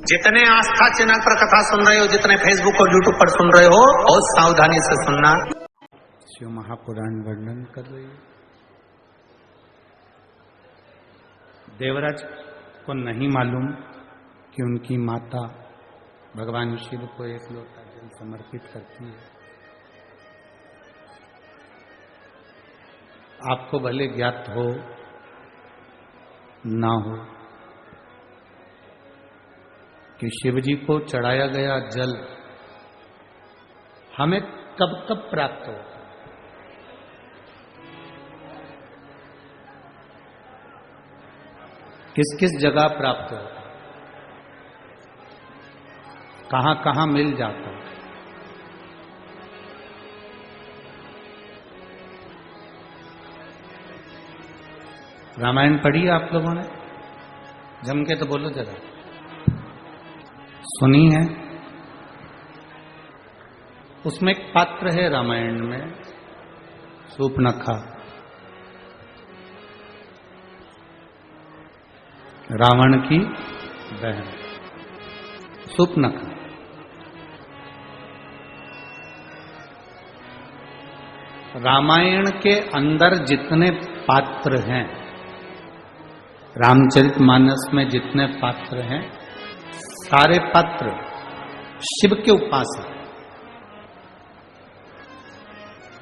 जितने आस्था चैनल पर कथा सुन रहे हो, जितने फेसबुक और यूट्यूब पर सुन रहे हो, बहुत सावधानी से सुनना। शिव महापुराण वर्णन कर रही है। देवराज को नहीं मालूम कि उनकी माता भगवान शिव को एक लोटा जल समर्पित करती है। आपको भले ज्ञात हो ना हो कि शिव जी को चढ़ाया गया जल हमें कब कब प्राप्त होता, किस किस जगह प्राप्त होता, कहां कहां मिल जाता। रामायण पढ़ी है आप लोगों ने? जम के तो बोलो जरा। सुनी है? उसमें एक पात्र है रामायण में, शूर्पणखा, रावण की बहन शूर्पणखा। रामायण के अंदर जितने पात्र हैं, रामचरितमानस में जितने पात्र हैं, सारे पात्र शिव के उपासक।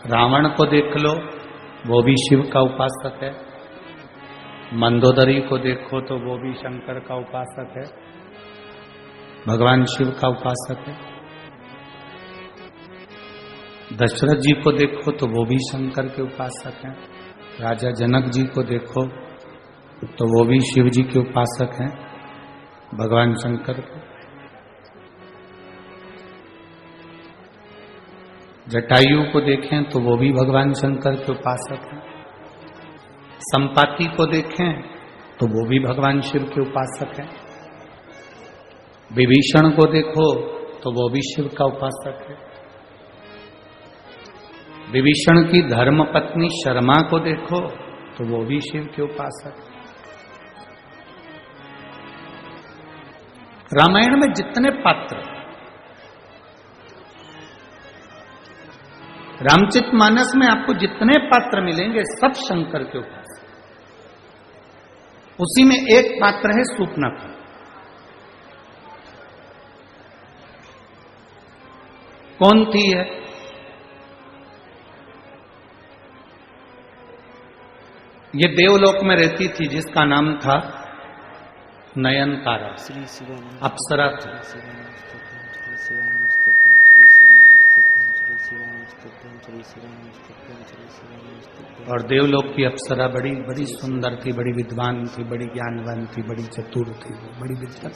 रावण को देख लो, वो भी शिव का उपासक है। मंदोदरी को देखो तो वो भी शंकर का उपासक है, भगवान शिव का उपासक है। दशरथ जी को देखो तो वो भी शंकर के उपासक हैं। राजा जनक जी को देखो तो वो भी शिव जी के उपासक हैं, भगवान शंकर के। जटायु को देखें तो वो भी भगवान शंकर के उपासक हैं। संपाति को देखें तो वो भी भगवान शिव के उपासक हैं। विभीषण को देखो तो वो भी शिव का उपासक है। विभीषण की धर्म पत्नी शर्मा को देखो तो वो भी शिव के उपासक है। रामायण में जितने पात्र, रामचरितमानस में आपको जितने पात्र मिलेंगे सब शंकर के उपासक। उसी में एक पात्र है शूर्पणखा। कौन थी है? ये देवलोक में रहती थी, जिसका नाम था नयनतारा, अप्सरा थी। और देवलोक की अप्सरा बड़ी बड़ी सुंदर थी, बड़ी विद्वान थी, बड़ी ज्ञानवान थी, बड़ी चतुर थी, बड़ी विद्वान,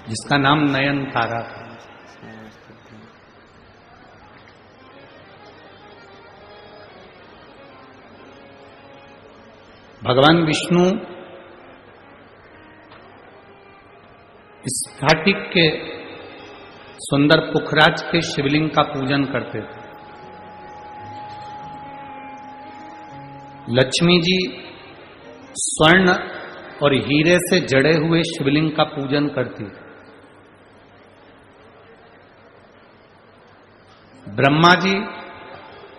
जिसका नाम नयनतारा था। भगवान विष्णु स्फाटिक के सुंदर पुखराज के शिवलिंग का पूजन करते थे। लक्ष्मी जी स्वर्ण और हीरे से जड़े हुए शिवलिंग का पूजन करती थी। ब्रह्मा जी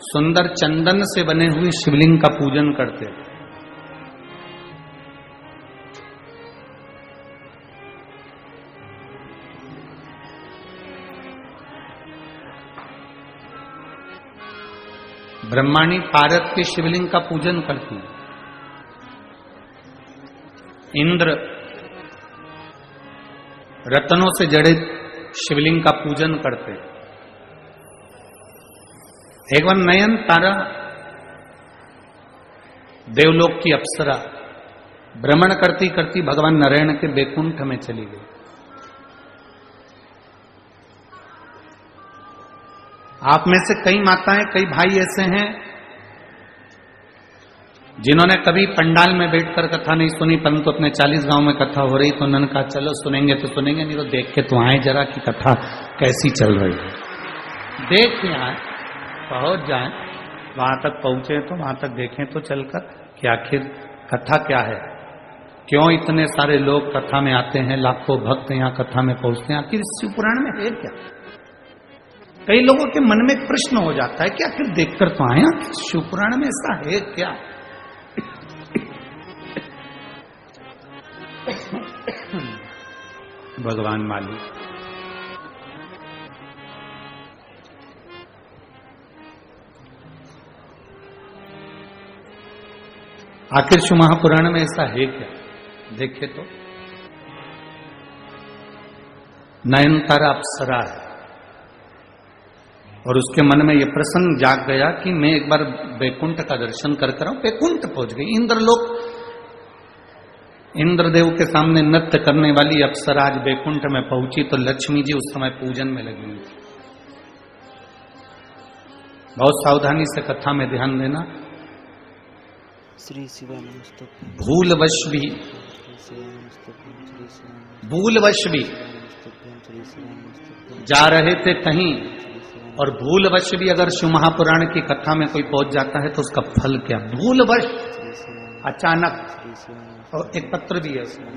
सुंदर चंदन से बने हुए शिवलिंग का पूजन करते थे। ब्रह्माणी पारद के शिवलिंग का पूजन करती है। इंद्र रत्नों से जड़े शिवलिंग का पूजन करते। एक बार नयनतारा देवलोक की अप्सरा भ्रमण करती करती भगवान नारायण के बैकुंठ में चली गई। आप में से कई माताएं, कई भाई ऐसे हैं जिन्होंने कभी पंडाल में बैठकर कथा नहीं सुनी, परंतु अपने 40 गांव में कथा हो रही तो उन्होंने कहा चलो सुनेंगे तो सुनेंगे, नहीं तो देख के तो आए जरा कि कथा कैसी चल रही है। देख के आए, पहुंच जाए, वहां तक पहुंचे तो वहां तक देखें तो चलकर कि आखिर कथा क्या है। क्यों इतने सारे लोग कथा में आते हैं, लाखों भक्त यहाँ कथा में पहुंचते हैं, आखिर शिव पुराण में है क्या? कई लोगों के मन में एक प्रश्न हो जाता है कि आखिर देखकर तो आए, शिव पुराण में ऐसा है क्या? भगवान मालिक। आखिर शिव महापुराण में ऐसा है क्या? देखे तो नयनतारा अप्सरा है और उसके मन में यह प्रसंग जाग गया कि मैं एक बार वैकुंठ का दर्शन कर कर आऊं। वैकुंठ पहुंच गई। इंद्रलोक, इंद्रदेव के सामने नृत्य करने वाली अप्सरा आज वैकुंठ में पहुंची तो लक्ष्मी जी उस समय पूजन में लगी हुई थी। बहुत सावधानी से कथा में ध्यान देना। श्री भूलवश भी जा रहे थे कहीं और भूलवश भी अगर शिव महापुराण की कथा में कोई पहुंच जाता है तो उसका फल क्या? भूलवश, अचानक। और एक पत्र भी है उसमें,